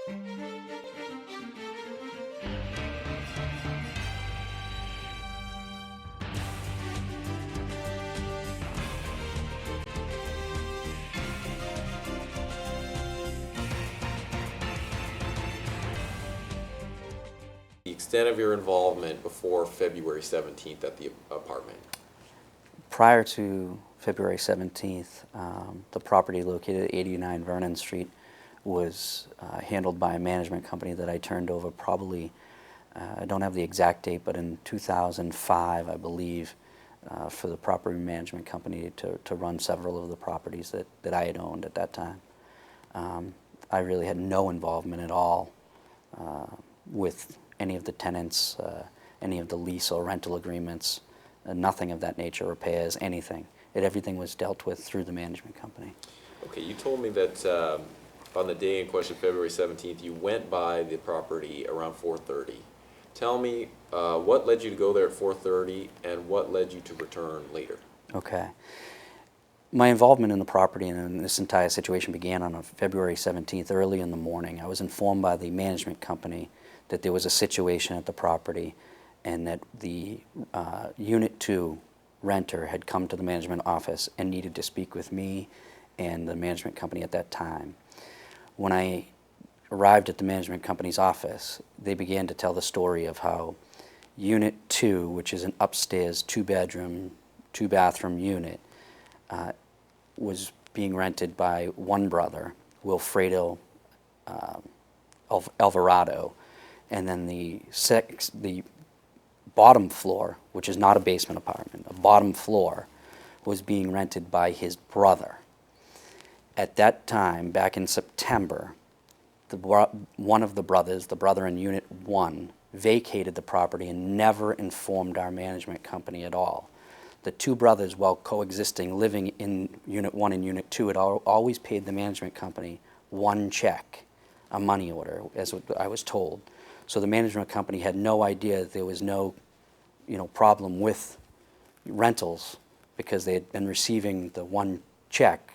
The extent of your involvement before February 17th at the apartment. Prior to February 17th, the property located at 89 Vernon Street was handled by a management company that I turned over probably, I don't have the exact date, but in 2005, I believe, for the property management company to run several of the properties that I had owned at that time. I really had no involvement at all with any of the tenants, any of the lease or rental agreements, nothing of that nature, repairs, anything. Everything was dealt with through the management company. Okay, you told me that on the day in question, February 17th, you went by the property around 4:30. Tell me what led you to go there at 4:30 and what led you to return later? Okay. My involvement in the property and in this entire situation began on February 17th, early in the morning. I was informed by the management company that there was a situation at the property and that the Unit 2 renter had come to the management office and needed to speak with me and the management company at that time. When I arrived at the management company's office, they began to tell the story of how Unit 2, which is an upstairs two-bedroom, two-bathroom unit, was being rented by one brother, Wilfredo Alvarado, and then the bottom floor, which is not a basement apartment, a bottom floor, was being rented by his brother. At that time, back in September, one of the brothers, the brother in Unit 1, vacated the property and never informed our management company at all. The two brothers, while coexisting, living in Unit 1 and Unit 2, had always paid the management company one check, a money order, as I was told. So the management company had no idea that there was no problem with rentals because they had been receiving the one check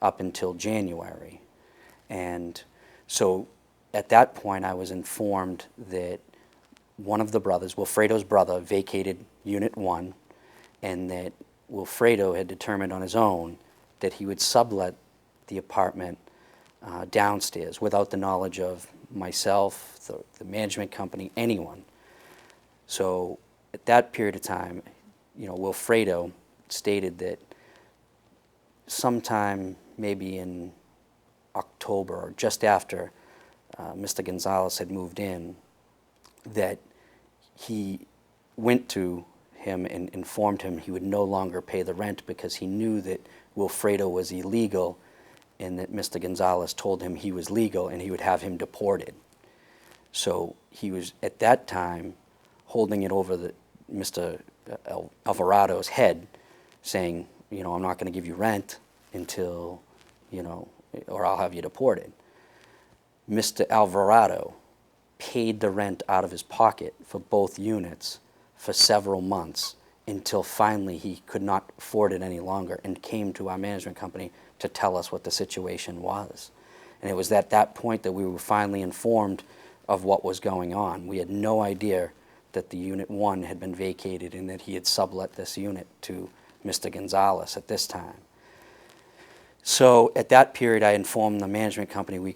up until January. And so at that point I was informed that one of the brothers, Wilfredo's brother, vacated Unit 1 and that Wilfredo had determined on his own that he would sublet the apartment downstairs without the knowledge of myself, the management company, anyone. So at that period of time, Wilfredo stated that sometime maybe in October or just after Mr. Gonzalez had moved in, that he went to him and informed him he would no longer pay the rent because he knew that Wilfredo was illegal and that Mr. Gonzalez told him he was legal and he would have him deported. So he was at that time holding it over Mr. Alvarado's head, saying, I'm not going to give you rent until, or I'll have you deported. Mr. Alvarado paid the rent out of his pocket for both units for several months until finally he could not afford it any longer and came to our management company to tell us what the situation was. And it was at that point that we were finally informed of what was going on. We had no idea that the Unit 1 had been vacated and that he had sublet this unit to Mr. Gonzalez at this time. So at that period, I informed the management company we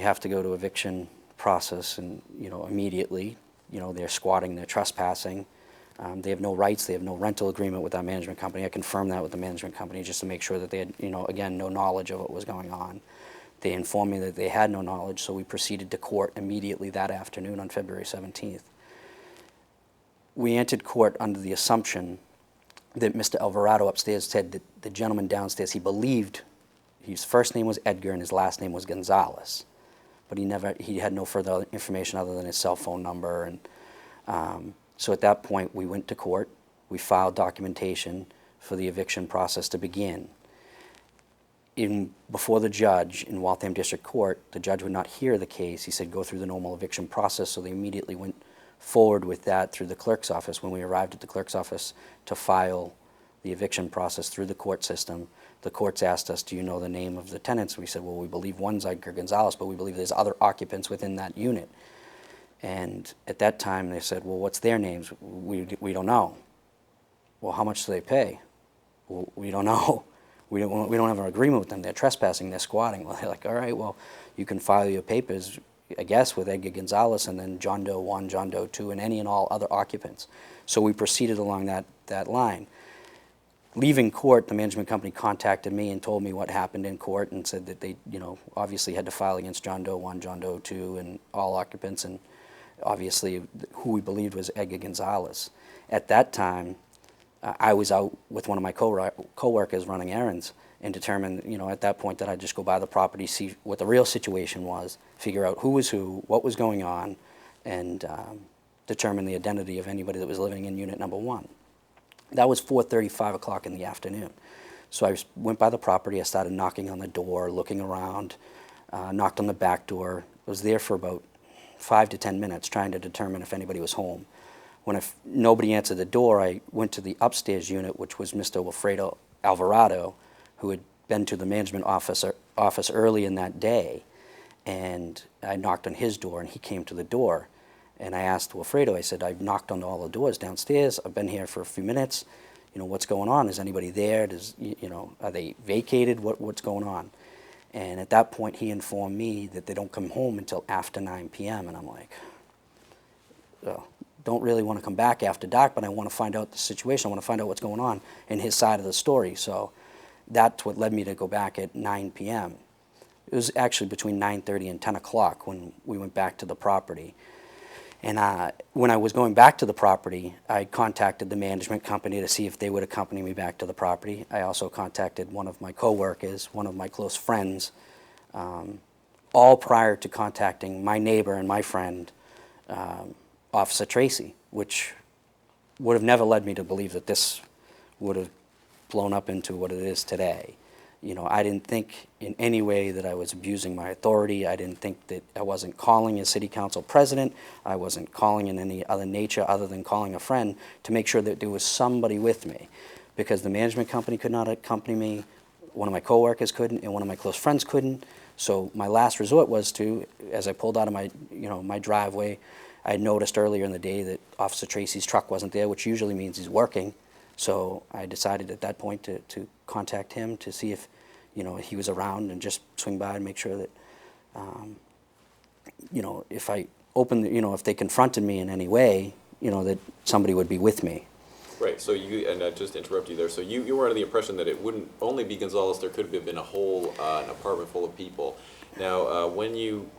have to go to eviction process and immediately. They're squatting, they're trespassing. They have no rights, they have no rental agreement with our management company. I confirmed that with the management company just to make sure that they had, again, no knowledge of what was going on. They informed me that they had no knowledge, so we proceeded to court immediately that afternoon on February 17th. We entered court under the assumption that Mr. Alvarado upstairs said that the gentleman downstairs, he believed his first name was Edgar and his last name was Gonzalez, but he had no further information other than his cell phone number. And so at that point, we went to court. We filed documentation for the eviction process to begin. Before the judge in Waltham District Court, the judge would not hear the case. He said go through the normal eviction process, so they immediately went forward with that through the clerk's office. When we arrived at the clerk's office to file the eviction process through the court system, the courts asked us, do you know the name of the tenants? We said, well, we believe one's Edgar Gonzalez, but we believe there's other occupants within that unit. And at that time, they said, well, what's their names? We don't know. Well, how much do they pay? Well, we don't know. We don't have an agreement with them. They're trespassing, they're squatting. Well, they're like, all right, well, you can file your papers, I guess, with Edgar Gonzalez and then John Doe 1, John Doe 2, and any and all other occupants. So we proceeded along that line. Leaving court, the management company contacted me and told me what happened in court and said that they, obviously had to file against John Doe 1, John Doe 2, and all occupants, and obviously who we believed was Edgar Gonzalez. At that time, I was out with one of my co-workers running errands and determined, at that point that I'd just go by the property, see what the real situation was, figure out who was who, what was going on, and determine the identity of anybody that was living in unit number 1. That was 4:30, 5 o'clock in the afternoon. So I went by the property, I started knocking on the door, looking around, knocked on the back door. I was there for about 5 to 10 minutes trying to determine if anybody was home. When nobody answered the door, I went to the upstairs unit, which was Mr. Wilfredo Alvarado, who had been to the management office early in that day, and I knocked on his door, and he came to the door. And I asked Wilfredo, I said, I've knocked on all the doors downstairs, I've been here for a few minutes, what's going on? Is anybody there? Are they vacated? What's going on? And at that point, he informed me that they don't come home until after 9 p.m., and I'm like, well, don't really want to come back after dark, but I want to find out the situation. I want to find out what's going on in his side of the story. So that's what led me to go back at 9 p.m. It was actually between 9:30 and 10 o'clock when we went back to the property. And when I was going back to the property, I contacted the management company to see if they would accompany me back to the property. I also contacted one of my coworkers, one of my close friends, all prior to contacting my neighbor and my friend, Officer Tracy, which would have never led me to believe that this would have blown up into what it is today. I didn't think in any way that I was abusing my authority. I didn't think that I wasn't calling a city council president. I wasn't calling in any other nature other than calling a friend to make sure that there was somebody with me, because the management company could not accompany me, one of my coworkers couldn't, and one of my close friends couldn't. So my last resort was to, as I pulled out of my driveway, I had noticed earlier in the day that Officer Tracy's truck wasn't there, which usually means he's working. So I decided at that point to contact him to see if, he was around and just swing by and make sure that, if I opened, if they confronted me in any way, that somebody would be with me. Right, so and I just interrupt you there, so you were under the impression that it wouldn't only be Gonzalez, there could have been a whole, an apartment full of people. Now, when you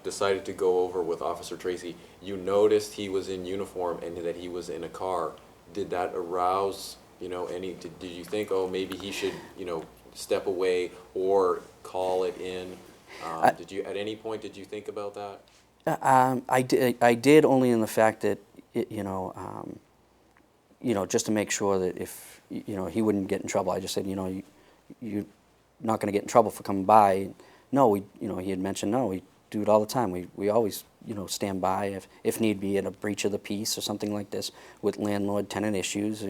decided to go over with Officer Tracy, you noticed he was in uniform and that he was in a car. Did that arouse, did you think, oh, maybe he should, step away or call it in? Did you, at any point, did you think about that? I did only in the fact that, just to make sure that if, he wouldn't get in trouble. I just said, you're not going to get in trouble for coming by. No, he had mentioned, no, we do it all the time. We always, stand by if need be at a breach of the peace or something like this with landlord-tenant issues,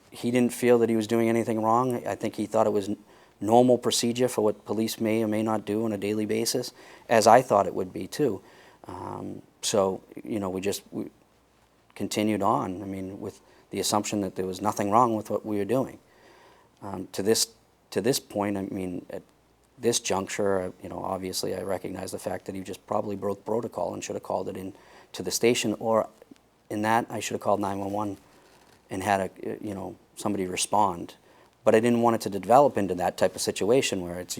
He didn't feel that he was doing anything wrong. I think he thought it was normal procedure for what police may or may not do on a daily basis, as I thought it would be too. So, we continued on, with the assumption that there was nothing wrong with what we were doing. To this point, at this juncture, obviously I recognize the fact that he just probably broke protocol and should have called it in to the station, or in that I should have called 911 and had somebody respond. But I didn't want it to develop into that type of situation where it's,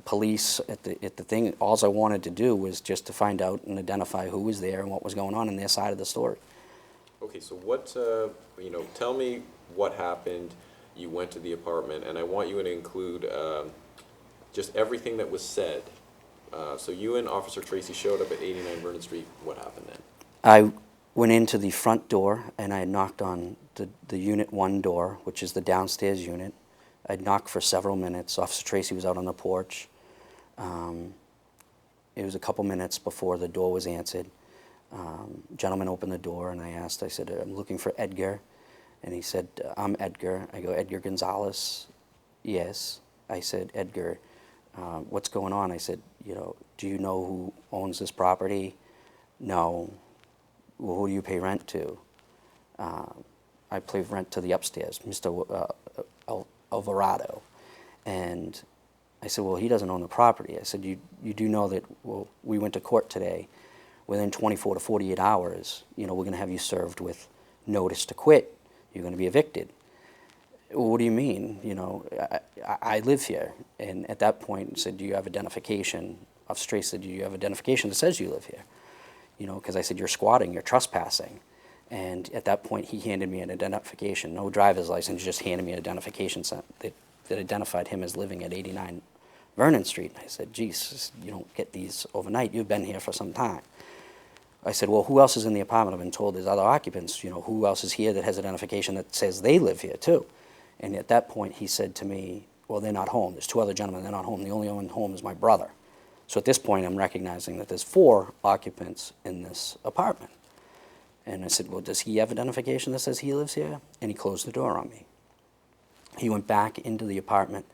police at the thing. All I wanted to do was just to find out and identify who was there and what was going on in their side of the story. Okay, so what, tell me what happened. You went to the apartment, and I want you to include just everything that was said. So you and Officer Tracy showed up at 89 Vernon Street. What happened then? I went into the front door, and I knocked on the Unit 1 door, which is the downstairs unit. I'd knocked for several minutes. Officer Tracy was out on the porch. It was a couple minutes before the door was answered. Gentleman opened the door, and I said, I'm looking for Edgar. And he said, I'm Edgar. I go, Edgar Gonzalez? Yes. I said, Edgar, what's going on? I said, do you know who owns this property? No. Well, who do you pay rent to? I pay rent to the upstairs, Mr. Alvarado. And I said, well, he doesn't own the property. I said, you do know that, well, we went to court today. Within 24 to 48 hours, we're going to have you served with notice to quit. You're going to be evicted. Well, what do you mean? I live here. And at that point, I said, do you have identification? Straight said, do you have identification that says you live here? Because I said, you're squatting, you're trespassing. And at that point, he handed me an identification, no driver's license, just handed me an identification that identified him as living at 89 Vernon Street. I said, geez, you don't get these overnight. You've been here for some time. I said, well, who else is in the apartment? I've been told there's other occupants. Who else is here that has identification that says they live here too? And at that point, he said to me, well, they're not home. There's two other gentlemen, they're not home. The only one home is my brother. So at this point, I'm recognizing that there's 4 occupants in this apartment. And I said, well, does he have identification that says he lives here? And he closed the door on me. He went back into the apartment,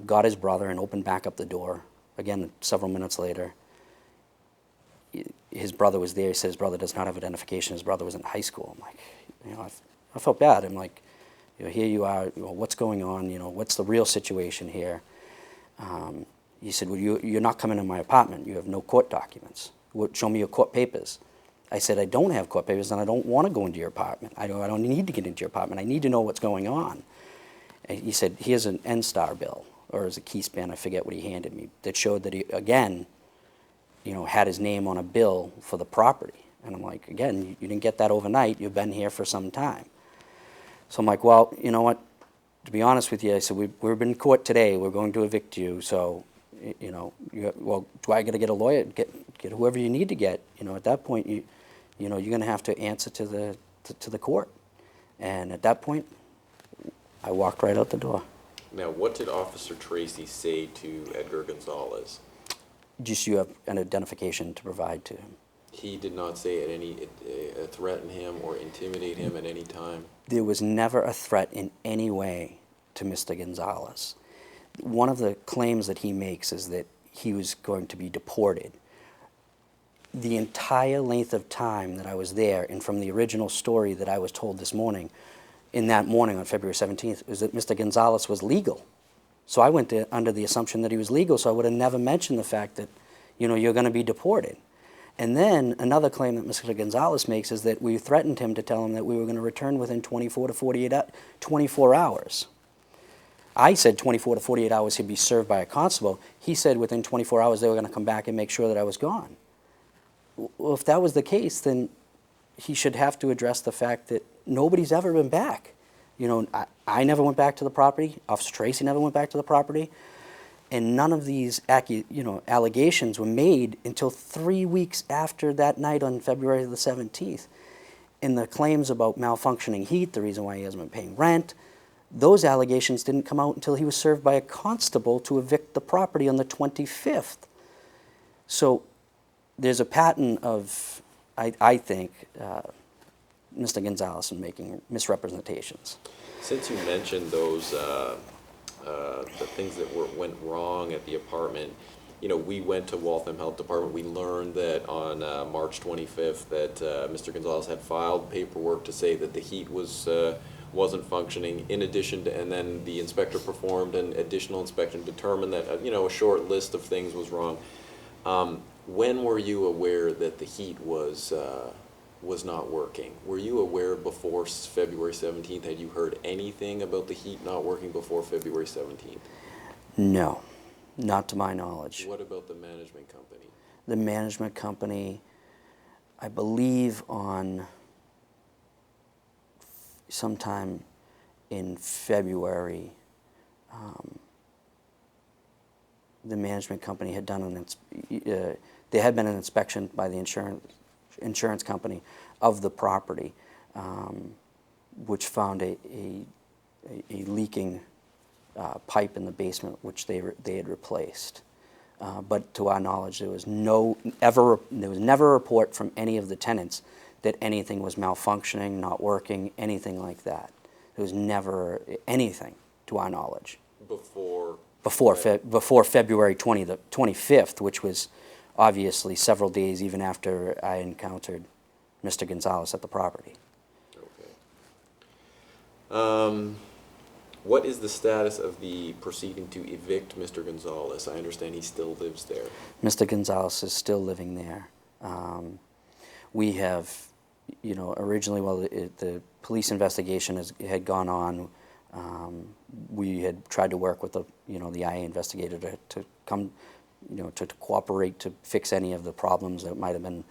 got his brother, and opened back up the door. Again, several minutes later, his brother was there. He said his brother does not have identification. His brother was in high school. I'm like, I felt bad. I'm like, here you are. What's going on? What's the real situation here? He said, well, you're not coming to my apartment. You have no court documents. Show me your court papers. I said, I don't have court papers, and I don't want to go into your apartment. I don't need to get into your apartment. I need to know what's going on. And he said, here's an N-Star bill, or as a key span, I forget what he handed me, that showed that he, again, had his name on a bill for the property. And I'm like, again, you didn't get that overnight. You've been here for some time. So I'm like, well, you know what? To be honest with you, I said, we've been in court today. We're going to evict you. So, well, do I got to get a lawyer? Get whoever you need to get. At that point, you're going to have to answer to the court. And at that point, I walked right out the door. Now, what did Officer Tracy say to Edgar Gonzalez? Just you have an identification to provide to him. He did not say threaten him or intimidate him at any time? There was never a threat in any way to Mr. Gonzalez. One of the claims that he makes is that he was going to be deported. The entire length of time that I was there, and from the original story that I was told this morning, in that morning on February 17th, was that Mr. Gonzalez was legal. So I went there under the assumption that he was legal, so I would have never mentioned the fact that, you're going to be deported. And then another claim that Mr. Gonzalez makes is that we threatened him to tell him that we were going to return within 24 hours. I said 24 to 48 hours he'd be served by a constable. He said within 24 hours they were going to come back and make sure that I was gone. Well, if that was the case, then he should have to address the fact that nobody's ever been back. I never went back to the property. Officer Tracy never went back to the property. And none of these allegations were made until 3 weeks after that night on February the 17th. And the claims about malfunctioning heat, the reason why he hasn't been paying rent, those allegations didn't come out until he was served by a constable to evict the property on the 25th. So there's a pattern of, I think, Mr. Gonzalez in making misrepresentations. Since you mentioned those, the things that went wrong at the apartment, we went to Waltham Health Department. We learned that on March 25th that Mr. Gonzalez had filed paperwork to say that the heat wasn't functioning. In addition to, and then the inspector performed an additional inspection, determined that a short list of things was wrong. When were you aware that the heat was not working? Were you aware before February 17th? Had you heard anything about the heat not working before February 17th? No, not to my knowledge. What about the management company? The management company, I believe on sometime in February, the management company had done there had been an inspection by the insurance company of the property, which found a leaking pipe in the basement, which they had replaced. But to our knowledge, there was never a report from any of the tenants that anything was malfunctioning, not working, anything like that. There was never anything, to our knowledge. Before February 25th, which was obviously several days even after I encountered Mr. Gonzalez at the property. Okay. What is the status of the proceeding to evict Mr. Gonzalez? I understand he still lives there. Mr. Gonzalez is still living there. We have, originally, while the police investigation had gone on, we had tried to work with the IA investigator to come, to cooperate to fix any of the problems that might have been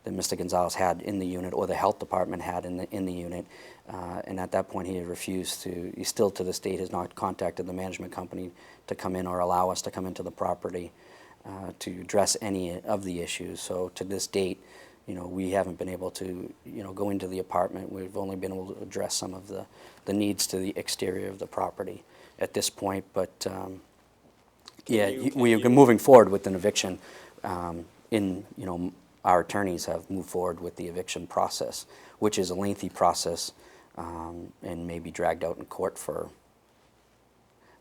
that Mr. Gonzalez had in the unit or the health department had in the unit. And at that point, he had refused to. He still, to this date, has not contacted the management company to come in or allow us to come into the property to address any of the issues. So to this date, we haven't been able to, go into the apartment. We've only been able to address some of the needs to the exterior of the property at this point. But we are moving forward with an eviction. Our attorneys have moved forward with the eviction process, which is a lengthy process and may be dragged out in court for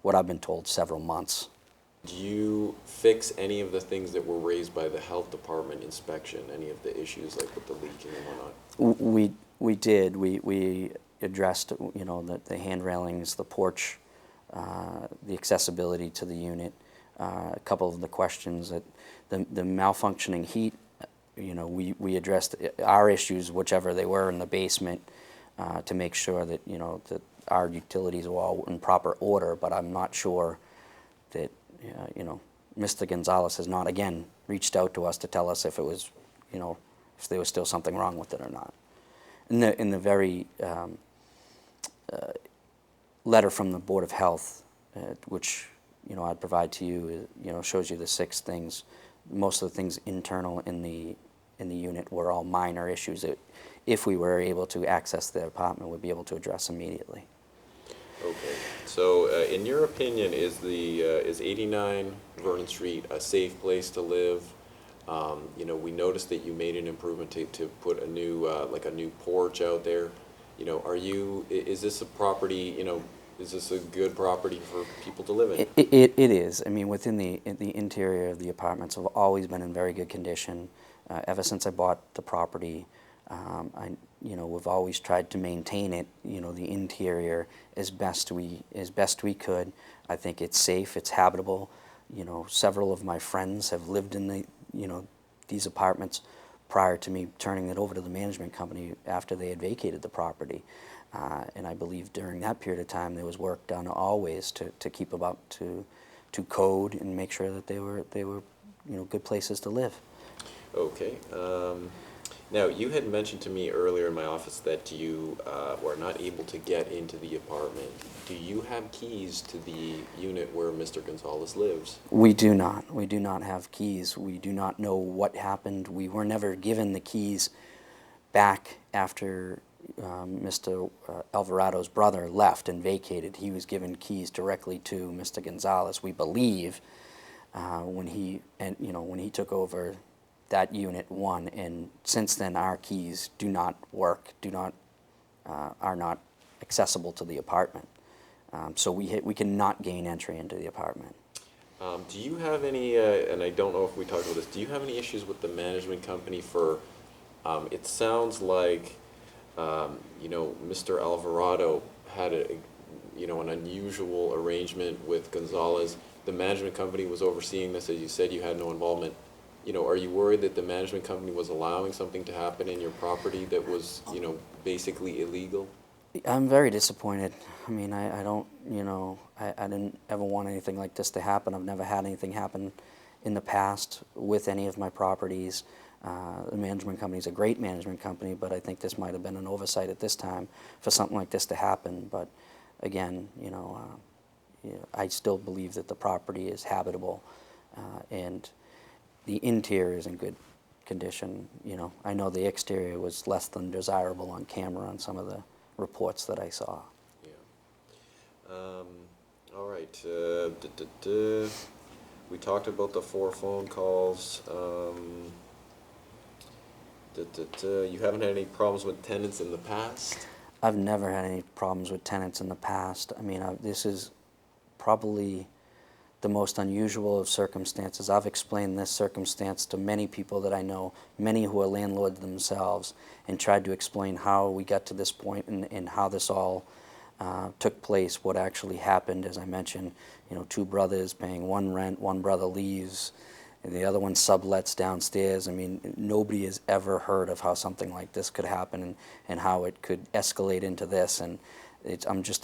what I've been told, several months. Do you fix any of the things that were raised by the health department inspection, any of the issues like with the leaking and whatnot? We did. We addressed, the hand railings, the porch, the accessibility to the unit, a couple of the questions that the malfunctioning heat. We addressed our issues, whichever they were, in the basement to make sure that, that our utilities were all in proper order. But I'm not sure that, Mr. Gonzalez has not, again, reached out to us to tell us if it was, if there was still something wrong with it or not. In the very letter from the Board of Health, which, I'd provide to you, shows you the 6 things. Most of the things internal in the unit were all minor issues that, if we were able to access the apartment, we'd be able to address immediately. Okay. So, in your opinion, is 89 Vernon Street a safe place to live? We noticed that you made an improvement to put a new like a new porch out there. Is this a property? Is this a good property for people to live in? It is. I mean, within the interior of the apartments have always been in very good condition. Ever since I bought the property, we've always tried to maintain it. The interior as best we could. I think it's safe. It's habitable. Several of my friends have lived in these apartments prior to me turning it over to the management company after they had vacated the property. And I believe during that period of time there was work done always to keep them up to code and make sure that they were good places to live. Okay. Now, you had mentioned to me earlier in my office that you were not able to get into the apartment. Do you have keys to the unit where Mr. Gonzalez lives? We do not. We do not have keys. We do not know what happened. We were never given the keys back after Mr. Alvarado's brother left and vacated. He was given keys directly to Mr. Gonzalez, we believe, when he took over that unit 1, and since then our keys do not work, are not accessible to the apartment. So we cannot gain entry into the apartment. Do you have any, and I don't know if we talked about this, do you have any issues with the management company for, it sounds like, Mr. Alvarado had an unusual arrangement with Gonzalez. The management company was overseeing this. As you said, you had no involvement. Are you worried that the management company was allowing something to happen in your property that was, basically illegal? I'm very disappointed. I mean, I don't, I didn't ever want anything like this to happen. I've never had anything happen in the past with any of my properties. The management company is a great management company, but I think this might have been an oversight at this time for something like this to happen. But again, I still believe that the property is habitable, and the interior is in good condition. I know the exterior was less than desirable on camera on some of the reports that I saw. Yeah. All right. We talked about the 4 phone calls. You haven't had any problems with tenants in the past? I've never had any problems with tenants in the past. I mean, this is probably the most unusual of circumstances. I've explained this circumstance to many people that I know, many who are landlords themselves, and tried to explain how we got to this point and how this all took place, what actually happened. As I mentioned, 2 brothers paying one rent, one brother leaves, and the other one sublets downstairs. I mean, nobody has ever heard of how something like this could happen and how it could escalate into this, and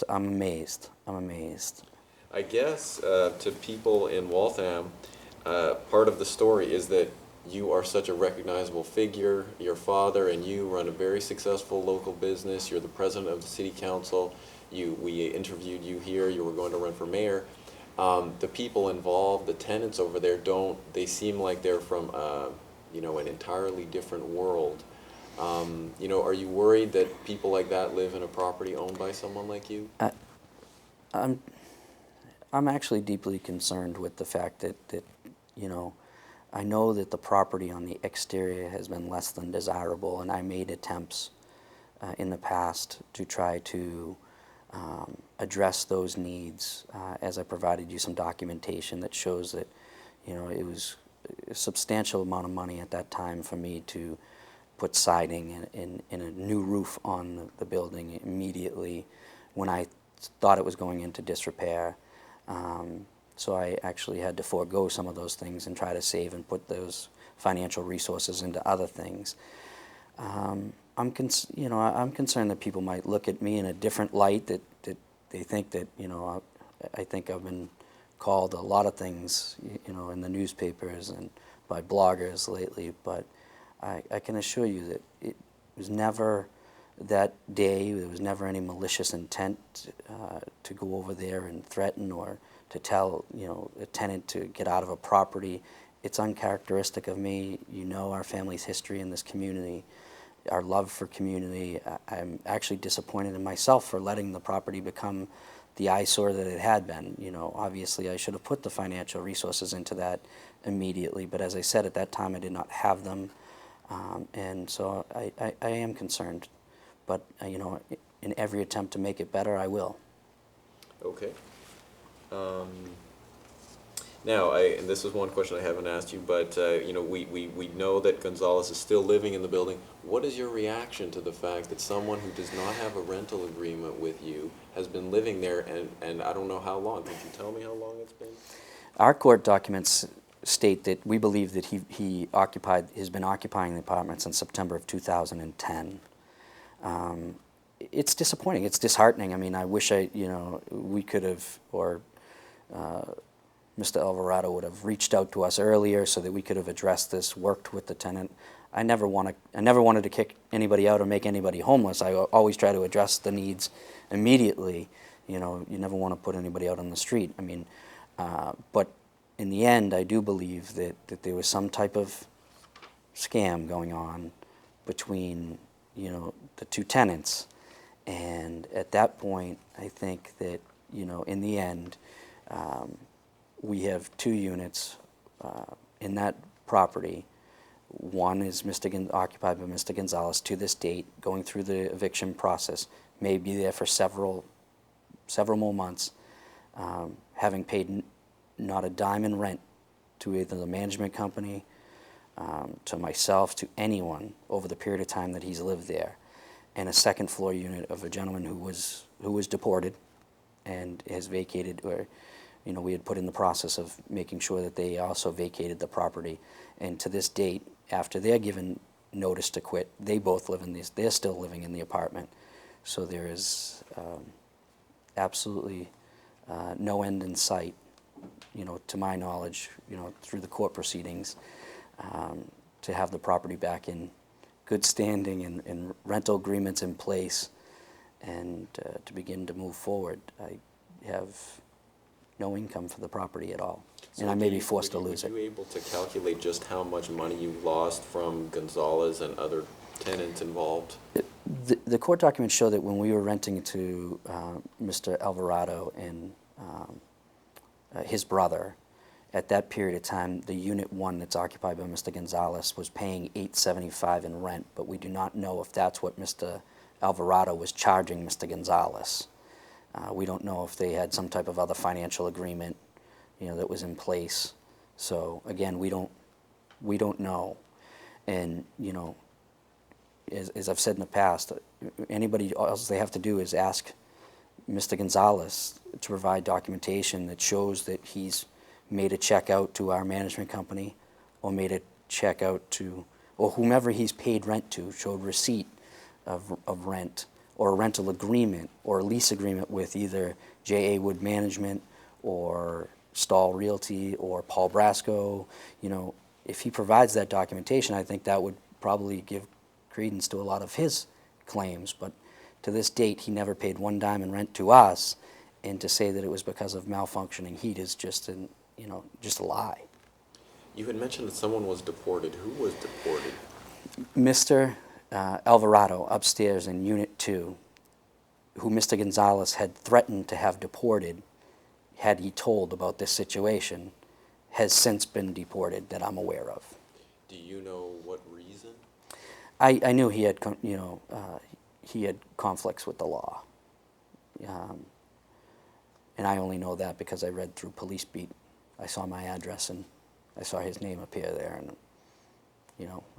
I'm amazed. I'm amazed. I guess to people in Waltham, part of the story is that you are such a recognizable figure. Your father and you run a very successful local business. You're the president of the city council. We interviewed you here. You were going to run for mayor. The people involved, the tenants over there, they seem like they're from an entirely different world. Are you worried that people like that live in a property owned by someone like you? I'm actually deeply concerned with the fact that I know that the property on the exterior has been less than desirable, and I made attempts in the past to try to address those needs, as I provided you some documentation that shows that it was a substantial amount of money at that time for me to put siding and a new roof on the building immediately when I thought it was going into disrepair. So I actually had to forego some of those things and try to save and put those financial resources into other things. I'm concerned that people might look at me in a different light, that they think that I think I've been called a lot of things in the newspapers and by bloggers lately, but I can assure you that it was never that day. There was never any malicious intent to go over there and threaten or to tell a tenant to get out of a property. It's uncharacteristic of me. Our family's history in this community, our love for community. I'm actually disappointed in myself for letting the property become the eyesore that it had been. Obviously I should have put the financial resources into that immediately, but as I said, at that time I did not have them, and so I am concerned. But in every attempt to make it better, I will. Okay. Now, and this is one question I haven't asked you, but we know that Gonzalez is still living in the building. What is your reaction to the fact that someone who does not have a rental agreement with you has been living there, and I don't know how long? Could you tell me how long it's been? Our court documents state that we believe that has been occupying the apartment since September of 2010. It's disappointing. It's disheartening. I mean, I wish we could have, or Mr. Alvarado would have reached out to us earlier so that we could have addressed this, worked with the tenant. I never wanted to kick anybody out or make anybody homeless. I always try to address the needs immediately. You never want to put anybody out on the street. I mean, but in the end, I do believe that there was some type of scam going on between the 2 tenants, and at that point, I think that in the end, we have 2 units in that property. One is occupied by Mr. Gonzalez to this date, going through the eviction process, may be there for several more months, having paid not a dime in rent to either the management company, to myself, to anyone over the period of time that he's lived there, and a second floor unit of a gentleman who was deported and has vacated, or we had put in the process of making sure that they also vacated the property. And to this date, after they're given notice to quit, they both live in these. They're still living in the apartment. So there is absolutely no end in sight, to my knowledge, through the court proceedings, to have the property back in good standing and rental agreements in place, and to begin to move forward. I have no income for the property at all, and I may be forced to lose it. Were you able to calculate just how much money you lost from Gonzalez and other tenants involved? The court documents show that when we were renting to Mr. Alvarado and his brother, at that period of time, the Unit 1 that's occupied by Mr. Gonzalez was paying $875 in rent, but we do not know if that's what Mr. Alvarado was charging Mr. Gonzalez. We don't know if they had some type of other financial agreement, that was in place. So again, we don't know. And, as I've said in the past, anybody else they have to do is ask Mr. Gonzalez to provide documentation that shows that he's made a check out to our management company, or made a check out to, or whomever he's paid rent to, showed receipt of rent, or a rental agreement, or a lease agreement with either J.A. Wood Management, or Stahl Realty, or Paul Brasco. If he provides that documentation, I think that would probably give credence to a lot of his claims. But to this date, he never paid one dime in rent to us, and to say that it was because of malfunctioning heat is just a lie. You had mentioned that someone was deported. Who was deported? Mr. Alvarado, upstairs in Unit 2, who Mr. Gonzalez had threatened to have deported had he told about this situation, has since been deported that I'm aware of. Do you know what reason? I knew he had, he had conflicts with the law. And I only know that because I read through Police Beat. I saw my address and I saw his name appear there, and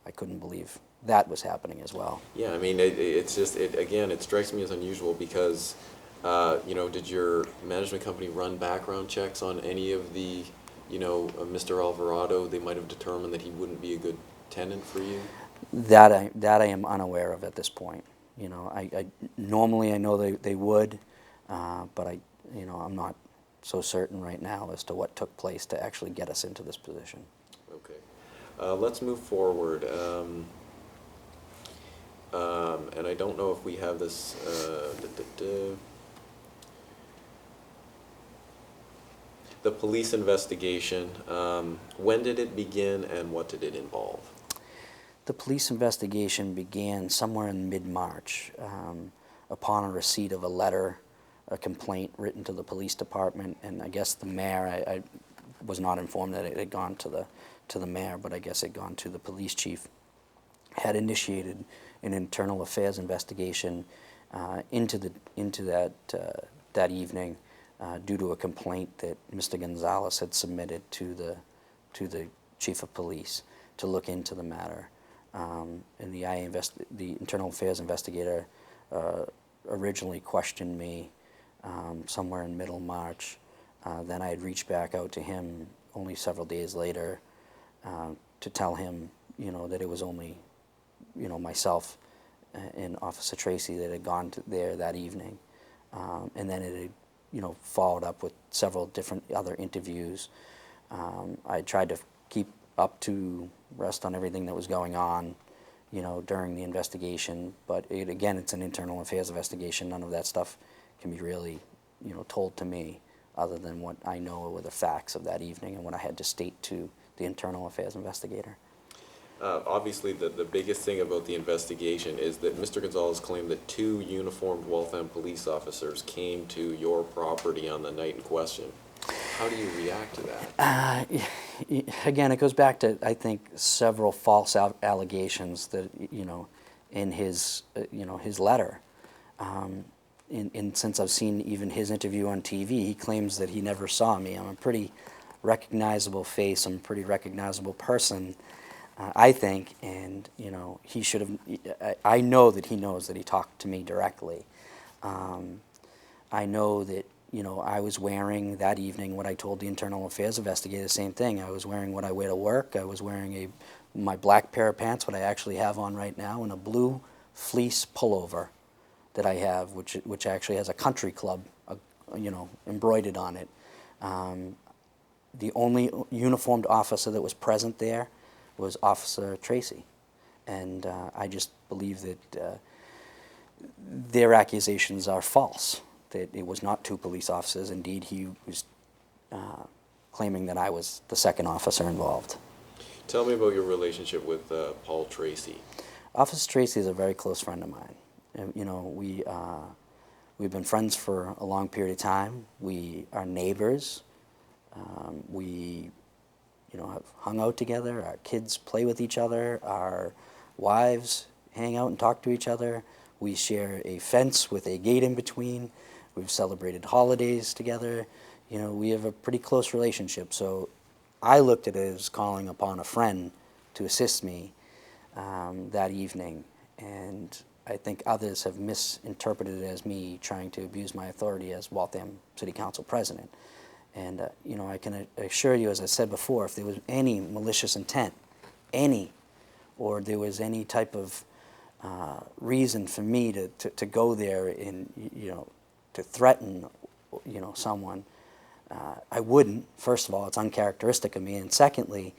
I couldn't believe that was happening as well. Yeah, I mean, it's just, again, it strikes me as unusual because, did your management company run background checks on any of the, Mr. Alvarado? They might have determined that he wouldn't be a good tenant for you? That I am unaware of at this point. I normally I know they would, but I'm not so certain right now as to what took place to actually get us into this position. Okay. Let's move forward. And I don't know if we have this. The police investigation, when did it begin and what did it involve? The police investigation began somewhere in mid-March upon a receipt of a complaint written to the police department, and I guess the mayor, I was not informed that it had gone to the mayor, but I guess it had gone to the police chief, had initiated an internal affairs investigation into that evening due to a complaint that Mr. Gonzalez had submitted to the chief of police to look into the matter. And the internal affairs investigator originally questioned me somewhere in middle March. Then I had reached back out to him only several days later to tell him, that it was only, myself and Officer Tracy that had gone there that evening. And then it had, followed up with several different other interviews. I tried to keep up to rest on everything that was going on, during the investigation. But again, it's an internal affairs investigation. None of that stuff can be really, told to me other than what I know were the facts of that evening and what I had to state to the internal affairs investigator. Obviously, the biggest thing about the investigation is that Mr. Gonzalez claimed that 2 uniformed Waltham police officers came to your property on the night in question. How do you react to that? Again, it goes back to, I think, several false allegations that, in his, his letter. And since I've seen even his interview on TV, he claims that he never saw me. I'm a pretty recognizable face. I'm a pretty recognizable person, I think. And, he should have, I know that he knows that he talked to me directly. I know that, I was wearing that evening what I told the internal affairs investigator, the same thing. I was wearing what I wear to work. I was wearing my black pair of pants, what I actually have on right now, and a blue fleece pullover that I have, which actually has a country club, embroidered on it. The only uniformed officer that was present there was Officer Tracy, and I just believe that their accusations are false. That it was not 2 police officers. Indeed, he was claiming that I was the second officer involved. Tell me about your relationship with Paul Tracy. Officer Tracy is a very close friend of mine. We've been friends for a long period of time. We are neighbors. We, have hung out together. Our kids play with each other. Our wives hang out and talk to each other. We share a fence with a gate in between. We've celebrated holidays together. We have a pretty close relationship. So I looked at it as calling upon a friend to assist me that evening. And I think others have misinterpreted it as me trying to abuse my authority as Waltham City Council President. And, I can assure you, as I said before, if there was any malicious intent, or there was any type of reason for me to go there and, to threaten, someone, I wouldn't. First of all, it's uncharacteristic of me. And secondly,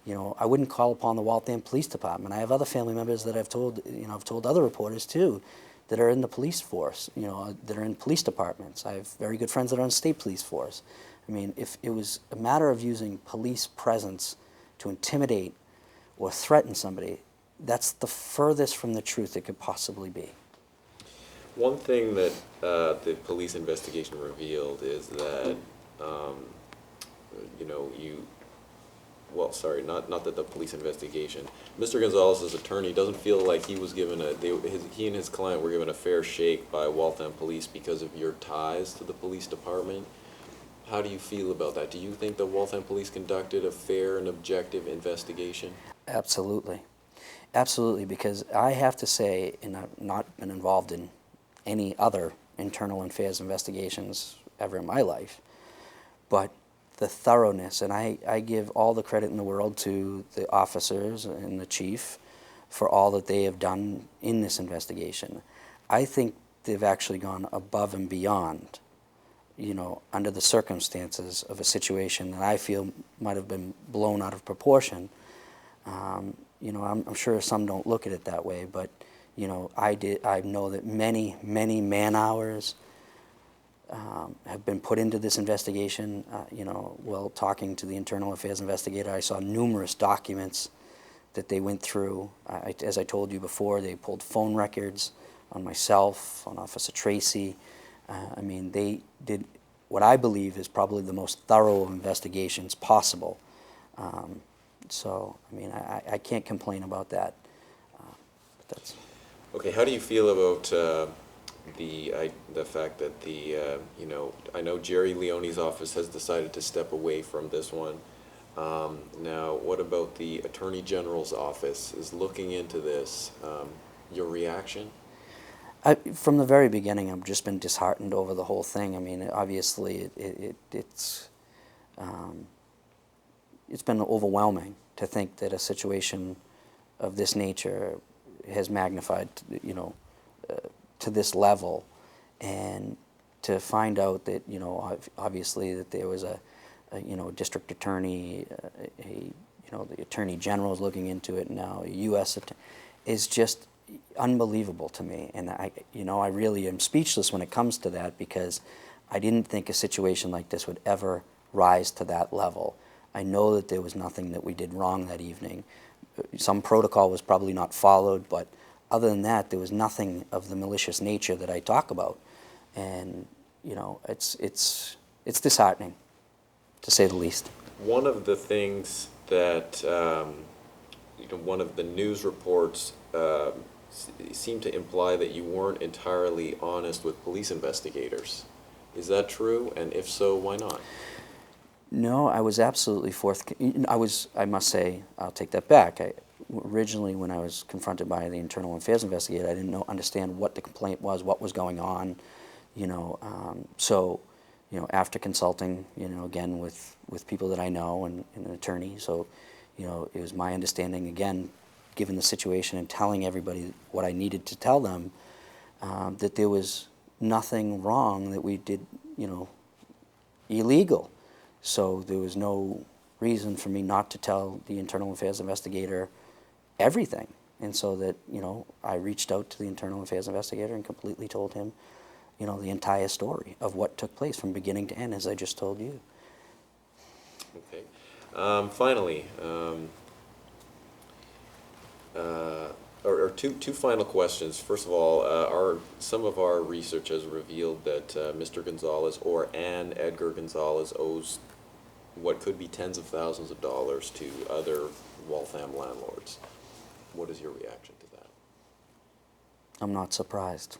I wouldn't call upon the Waltham Police Department. I have other family members that I've told other reporters too, that are in the police force, that are in police departments. I have very good friends that are in state police force. I mean, if it was a matter of using police presence to intimidate or threaten somebody, that's the furthest from the truth it could possibly be. One thing that the police investigation revealed is that, not that the police investigation, Mr. Gonzalez's attorney doesn't feel like he was given he and his client were given a fair shake by Waltham Police because of your ties to the police department. How do you feel about that? Do you think the Waltham Police conducted a fair and objective investigation? Absolutely. Absolutely, because I have to say, and I've not been involved in any other internal affairs investigations ever in my life, but the thoroughness, and I give all the credit in the world to the officers and the chief for all that they have done in this investigation. I think they've actually gone above and beyond, under the circumstances of a situation that I feel might have been blown out of proportion. I'm sure some don't look at it that way, but I know that many man hours have been put into this investigation. While talking to the internal affairs investigator, I saw numerous documents that they went through. As I told you before, they pulled phone records on myself, on Officer Tracy. They did what I believe is probably the most thorough of investigations possible. I can't complain about that. But that's... Okay, how do you feel about the fact that I know Jerry Leone's office has decided to step away from this one. Now, what about the Attorney General's office is looking into this? Your reaction? From the very beginning, I've just been disheartened over the whole thing. Obviously, it's been overwhelming to think that a situation of this nature has magnified, to this level, and to find out that, obviously that there was a district attorney, the Attorney General is looking into it now, a U.S. attorney, is just unbelievable to me. And I really am speechless when it comes to that, because I didn't think a situation like this would ever rise to that level. I know that there was nothing that we did wrong that evening. Some protocol was probably not followed, but other than that, there was nothing of the malicious nature that I talk about. And, it's disheartening, to say the least. One of the things that, one of the news reports seemed to imply that you weren't entirely honest with police investigators. Is that true? And if so, why not? No, I was absolutely I must say, I'll take that back. Originally, when I was confronted by the internal affairs investigator, I didn't understand what the complaint was, what was going on, after consulting, again, with people that I know and an attorney, so, it was my understanding, again, given the situation and telling everybody what I needed to tell them, that there was nothing wrong that we did, illegal. So there was no reason for me not to tell the internal affairs investigator everything. And so that, I reached out to the internal affairs investigator and completely told him, the entire story of what took place from beginning to end, as I just told you. Okay. Finally, two final questions. First of all, some of our research has revealed that Mr. Gonzalez or an Edgar Gonzalez owes what could be tens of thousands of dollars to other Waltham landlords. What is your reaction to that? I'm not surprised.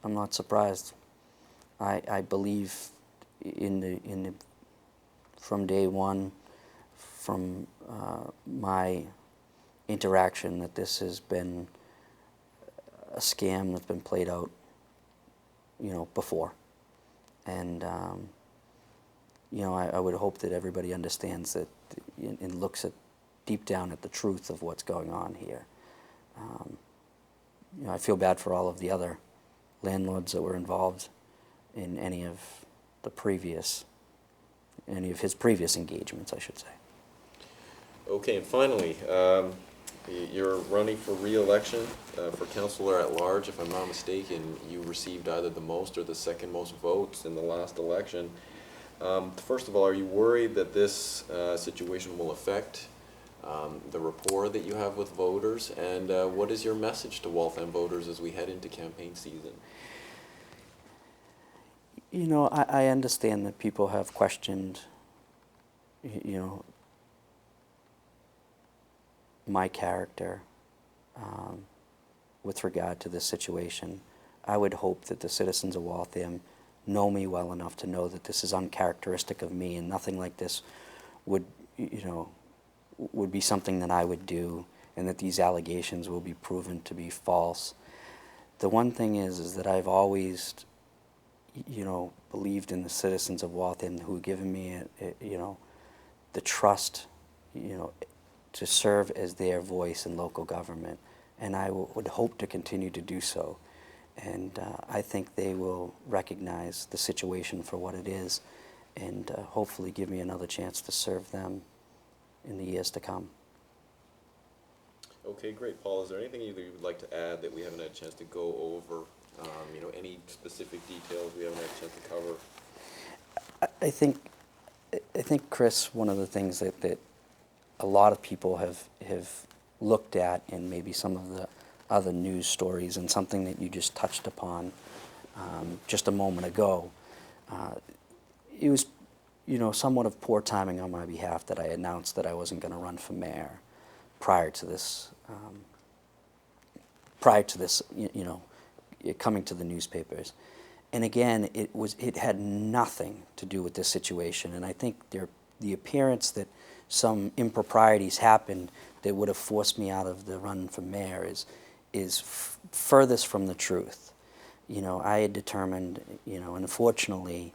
I'm not surprised. I believe from day one, from my interaction, that this has been a scam that's been played out, before. And, I would hope that everybody understands that and looks deep down at the truth of what's going on here. I feel bad for all of the other landlords that were involved in any of his previous engagements, I should say. Okay, and finally, you're running for re-election for councilor at large, if I'm not mistaken. You received either the most or the second most votes in the last election. First of all, are you worried that this situation will affect the rapport that you have with voters? And what is your message to Waltham voters as we head into campaign season? I understand that people have questioned, my character with regard to this situation. I would hope that the citizens of Waltham know me well enough to know that this is uncharacteristic of me, and nothing like this would be something that I would do, and that these allegations will be proven to be false. The one thing is that I've always, believed in the citizens of Waltham who have given me, the trust, to serve as their voice in local government, and I would hope to continue to do so. And I think they will recognize the situation for what it is, and hopefully give me another chance to serve them in the years to come. Okay, great. Paul, is there anything either you would like to add that we haven't had a chance to go over? Any specific details we haven't had a chance to cover? I think, Chris, one of the things that a lot of people have looked at in maybe some of the other news stories, and something that you just touched upon just a moment ago, it was somewhat of poor timing on my behalf that I announced that I wasn't going to run for mayor prior to this coming to the newspapers. And again, it had nothing to do with this situation, and I think the appearance that some improprieties happened that would have forced me out of the run for mayor is furthest from the truth. I had determined, and unfortunately,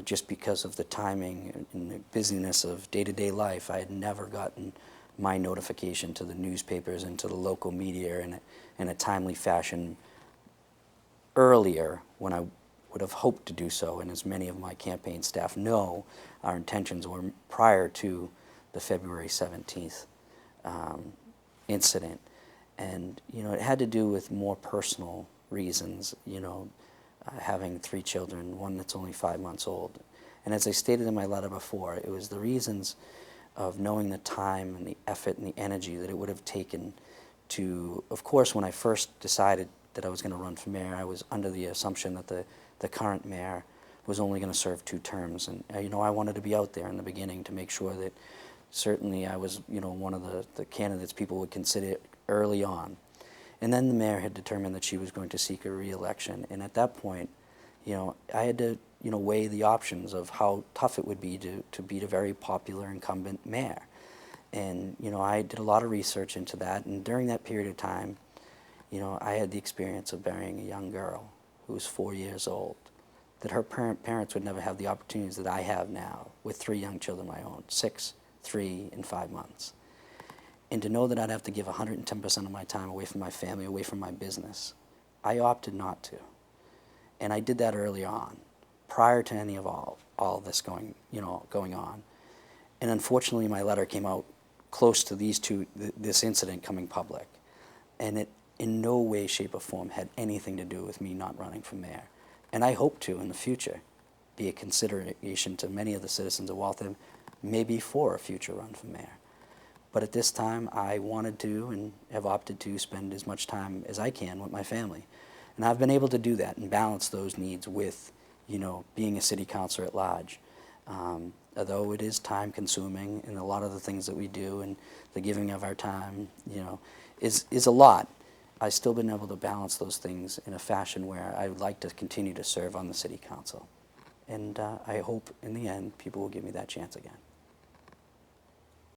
just because of the timing and the busyness of day-to-day life, I had never gotten my notification to the newspapers and to the local media in a timely fashion earlier, when I would have hoped to do so. And as many of my campaign staff know, our intentions were prior to the February 17th incident. And, it had to do with more personal reasons, having 3 children, one that's only 5 months old. And as I stated in my letter before, it was the reasons of knowing the time and the effort and the energy that it would have taken to, of course, when I first decided that I was going to run for mayor, I was under the assumption that the current mayor was only going to serve 2 terms. And, I wanted to be out there in the beginning to make sure that certainly I was, one of the candidates people would consider early on. And then the mayor had determined that she was going to seek a re-election. And at that point, I had to, weigh the options of how tough it would be to beat a very popular incumbent mayor. And, I did a lot of research into that. And during that period of time, I had the experience of burying a young girl who was 4 years old, that her parents would never have the opportunities that I have now, with 3 young children of my own, 6, 3, and 5 months. And to know that I'd have to give 110% of my time away from my family, away from my business, I opted not to. And I did that early on, prior to any of all this going on. And unfortunately, my letter came out close to this incident coming public. And it in no way, shape, or form had anything to do with me not running for mayor. And I hope to, in the future, be a consideration to many of the citizens of Waltham, maybe for a future run for mayor. But at this time, I wanted to and have opted to spend as much time as I can with my family. And I've been able to do that and balance those needs with, being a city councilor at large. Although it is time consuming, and a lot of the things that we do and the giving of our time, you know, is a lot. I've still been able to balance those things in a fashion where I would like to continue to serve on the city council. And I hope in the end people will give me that chance again.